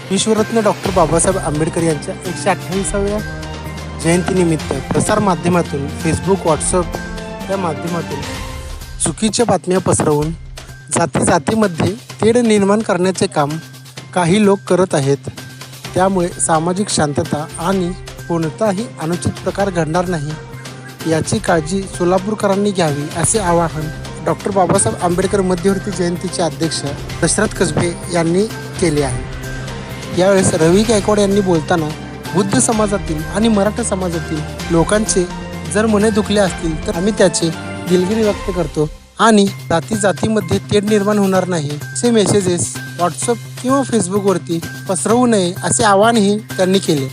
विश्वरत्न doctor Babasaheb Ambedkar यांच्या 128व्या जयंतीनिमित्त प्रसारमाध्यमातून फेसबुक, व्हॉट्सअप या माध्यमातून चुकीच्या बातम्या पसरवून जातीमध्ये तेढ निर्माण करण्याचे काम काही लोक करत आहेत. त्यामुळे सामाजिक शांतता आणि कोणताही अनुचित प्रकार घडणार नाही याची काळजी सोलापूरकरांनी घ्यावी, असे आवाहन डॉक्टर बाबासाहेब आंबेडकर मध्यवर्ती जयंतीचे अध्यक्ष दशरथ कसबे यांनी केले आहे. यावेळेस रवी गायकवाड यांनी बोलताना बुद्ध समाजातील आणि मराठा समाजातील लोकांचे जर मने दुखले असतील तर आम्ही त्याचे दिलगिरी व्यक्त करतो आणि जातीमध्ये तेढ निर्माण होणार नाही असे मेसेजेस व्हॉट्सअप किंवा फेसबुकवरती पसरवू नये असे आवाहनही त्यांनी केले.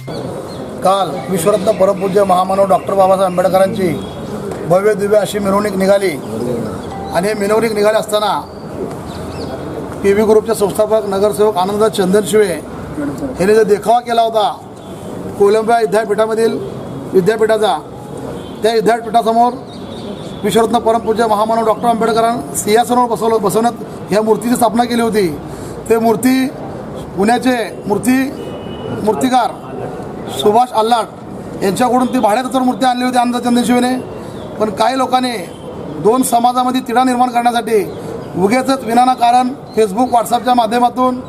काल विश्वरत्न परमपूज्य महामानव डॉक्टर बाबासाहेब आंबेडकरांची भव्य दिव्य अशी मिरवणूक निघाली आणि हे मिरवणूक निघाली असताना PV ग्रुपचे संस्थापक नगरसेवक आनंद चंदनशिवे यांनी जो देखावा केला होता कोलंबिया विद्यापीठामधील विद्यापीठाचा, त्या विद्यापीठासमोर विश्वरत्न परमपूज्य महामानव डॉक्टर आंबेडकरांना सिंहासनावर बसवण्यात ह्या मूर्तीची स्थापना केली होती. ते मूर्ती पुण्याचे मूर्तिकार सुभाष आल्हाट यांच्याकडून ती भाड्यात मूर्ती आणली होती आनंद चंदनशिवेने. पण काही लोकांनी दोन समाजामध्ये तिढा निर्माण करण्यासाठी उगीचच विनाकारण फेसबुक, व्हॉट्सअपच्या माध्यमातून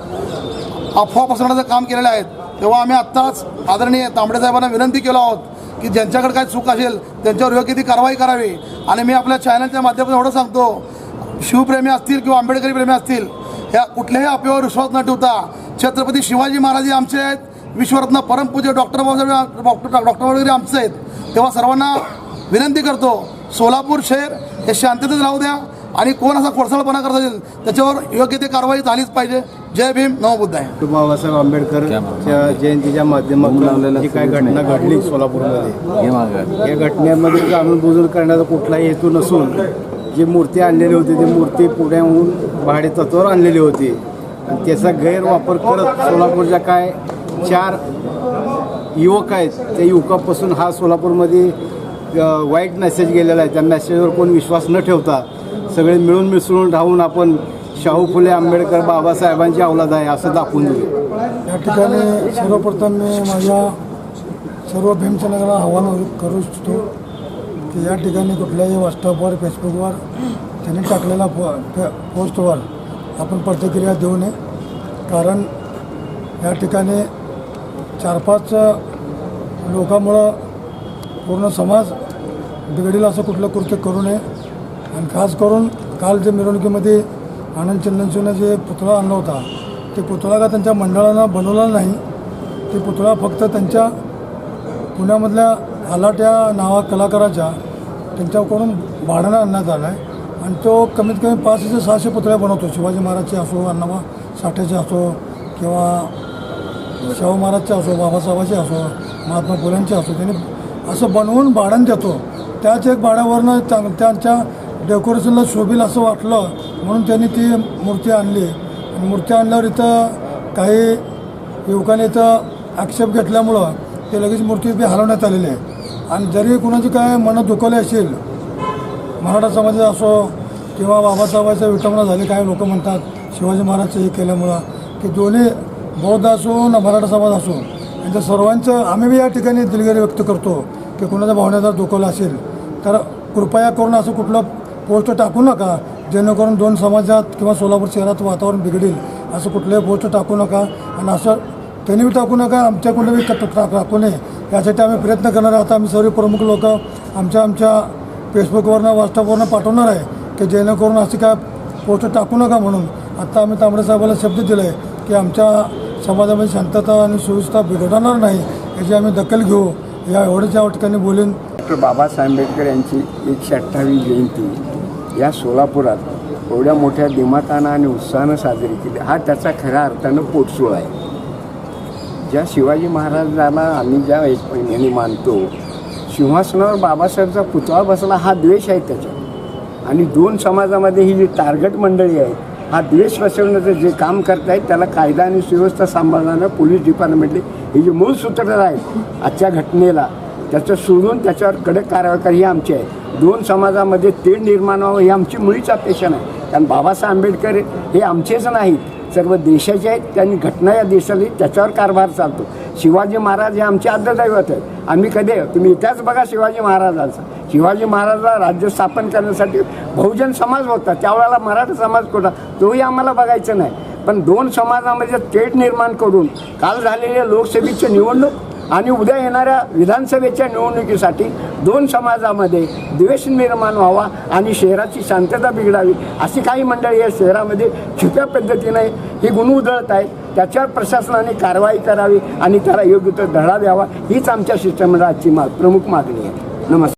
अफवा पसरवण्याचं काम केलेलं आहे. तेव्हा आम्ही आत्ताच आदरणीय तांबडे साहेबांना विनंती केलो आहोत की ज्यांच्याकडे काही चूक असेल त्यांच्यावर योग्य ती कारवाई करावी. आणि मी आपल्या चॅनलच्या माध्यमातून एवढं सांगतो, शिवप्रेमी असतील किंवा आंबेडकरी प्रेमी असतील, ह्या कुठल्याही अफवेवर विश्वास न ठेवता छत्रपती शिवाजी महाराज आमचे आहेत, विश्वरत्न परमपूज्य डॉक्टर बाबासाहेब आमचे आहेत. तेव्हा सर्वांना विनंती करतो, सोलापूर शहर हे शांततेत राहू द्या आणि कोण असा खोडसाळपणा करत असेल त्याच्यावर योग्य ते कारवाई झालीच पाहिजे. जय भीम, नमो बुद्धाय. बाबासाहेब आंबेडकरच्या जयंतीच्या माध्यमातून जी काही घटना घडली सोलापूरमध्ये, या घटनेमध्ये जाणूनबुजून करण्याचा कुठलाही हेतू नसून जी मूर्ती आणलेली होती ती मूर्ती पुण्याहून भाडे तत्वावर आणलेली होती आणि त्याचा गैरवापर करत सोलापूरच्या काय 4 युवक आहेत, त्या युवकापासून हा सोलापूरमध्ये वाईट मेसेज गेलेला आहे. त्या मेसेजवर कोण विश्वास न ठेवता सगळे मिळून मिसळून राहून आपण शाहू फुले आंबेडकर बाबासाहेबांची औलाद आहे असं दाखवून दिलं. या ठिकाणी सर्वप्रथम मी माझ्या सर्व भीमसेनेला आव्हान करू इच्छितो की या ठिकाणी कुठल्याही व्हॉट्सअपवर, फेसबुकवर त्यांनी टाकलेल्या पोस्टवर आपण प्रतिक्रिया देऊ नये. कारण या ठिकाणी 4-5 लोकांमुळं पूर्ण समाज बिघडेल असं कुठलं कृत्य करू नये. आणि खास करून काल जे मिरवणुकीमध्ये आनंद चंदनशिवेने जे पुतळा आणला होता ते पुतळा का त्यांच्या मंडळानं बनवला नाही. ते पुतळा फक्त त्यांच्या पुण्यामधल्या आलाट या नावा कलाकाराच्या त्यांच्याकडून भाड्यानं आणण्यात आला आहे. आणि तो कमीत कमी 500 ते 600 पुतळे बनवतो. शिवाजी महाराजचे असो, अण्णा साठेचे असो किंवा शाहू महाराजचे असो, बाबासाहेबाचे असो, महात्मा फुल्यांचे असो, त्यांनी असं बनवून भाड्यानं देतो. त्याच एक भाड्यावरनं त्यांच्या डेकोरेशनला शोभील असं वाटलं म्हणून त्यांनी ती मूर्ती आणली. आणि मूर्ती आणल्यावर इथं काही युवकांनी इथं आक्षेप घेतल्यामुळं ते लगेच मूर्ती बी हलवण्यात आलेली आहे. आणि जरी कुणाची काय मनं दुखवले असेल, मराठा समाजाचा असो किंवा बाबासाहेबांच्या विटंबना झाली, काही लोक म्हणतात शिवाजी महाराजचं हे केल्यामुळं की दोन्ही बौद्ध असो ना मराठा समाज असो यांच्या सर्वांचं आम्ही बी या ठिकाणी दिलगिरी व्यक्त करतो की कुणाच्या भावनेचा दुखवला असेल तर कृपया करून असं कुठलं पोस्ट टाकू नका जेणेकरून 2 समाजात किंवा सोलापूर शहरात वातावरण बिघडेल. असं कुठलंही पोस्ट टाकू नका आणि असं त्यांनी बी टाकू नका, आमच्याकडून बी टाकू नये यासाठी आम्ही प्रयत्न करणार आहोत. आम्ही सर्व प्रमुख लोक आमच्या फेसबुकवरनं, व्हॉट्सअपवरनं पाठवणार आहे की जेणेकरून अशी काय पोस्ट टाकू नका म्हणून. आत्ता आम्ही तांबडे साहेबाला शब्द दिला आहे की आमच्या समाजामध्ये शांतता आणि सुव्यवस्था बिघडणार नाही याची आम्ही दखल घेऊ. या एवढंच या ठिकाणी बोलेन. डॉक्टर बाबासाहेब आंबेडकर यांची 128वी जयंती या सोलापुरात एवढ्या मोठ्या दिमातानं आणि उत्साहानं साजरी केली. हा त्याचा खऱ्या अर्थानं पोटसोळा आहे. ज्या शिवाजी महाराजांना आम्ही ज्या महिन्याने मानतो, सिंहासनावर बाबासाहेबचा पुतळा बसला हा द्वेष आहे त्याच्यात. आणि 2 समाजामध्ये ही जी टार्गेट मंडळी आहे हा द्वेष पसरवण्याचं जे काम करतायत त्याला कायदा आणि सुव्यवस्था सांभाळणारं पोलीस डिपार्टमेंटले हे जे मूळ सूत्रधार आहेत आजच्या घटनेला त्याचं सोडून त्याच्यावर कडक कारवाई ही आमची आहे. 2 समाजामध्ये तेढ निर्माण व्हावं ही आमची मुळीच अपेक्षा नाही. कारण बाबासाहेब आंबेडकर हे आमचेच नाहीत सर्व देशाचे आहेत. त्यांनी घटना या देशाला त्याच्यावर कारभार चालतो. शिवाजी महाराज हे आमचे आद्यदैवत आहेत. आम्ही कधी तुम्ही इतिहास बघा शिवाजी महाराजांचा. शिवाजी महाराजला राज्य स्थापन करण्यासाठी बहुजन समाज होता, त्यावेळेला मराठा समाज होता, तोही आम्हाला बघायचं नाही. पण दोन समाजामध्ये तेढ निर्माण करून काल झालेल्या लोकसभेची निवडणूक आणि उद्या येणाऱ्या विधानसभेच्या निवडणुकीसाठी दोन समाजामध्ये द्वेष निर्माण व्हावा आणि शहराची शांतता बिघडावी अशी काही मंडळी या शहरामध्ये छुप्या पद्धतीने ही गुण उधळत आहेत. त्याच्यावर प्रशासनाने कारवाई करावी आणि त्याला योग्य तो धडा द्यावा हीच आमच्या शिष्टमंडळाची प्रमुख मागणी आहे. नमस्कार.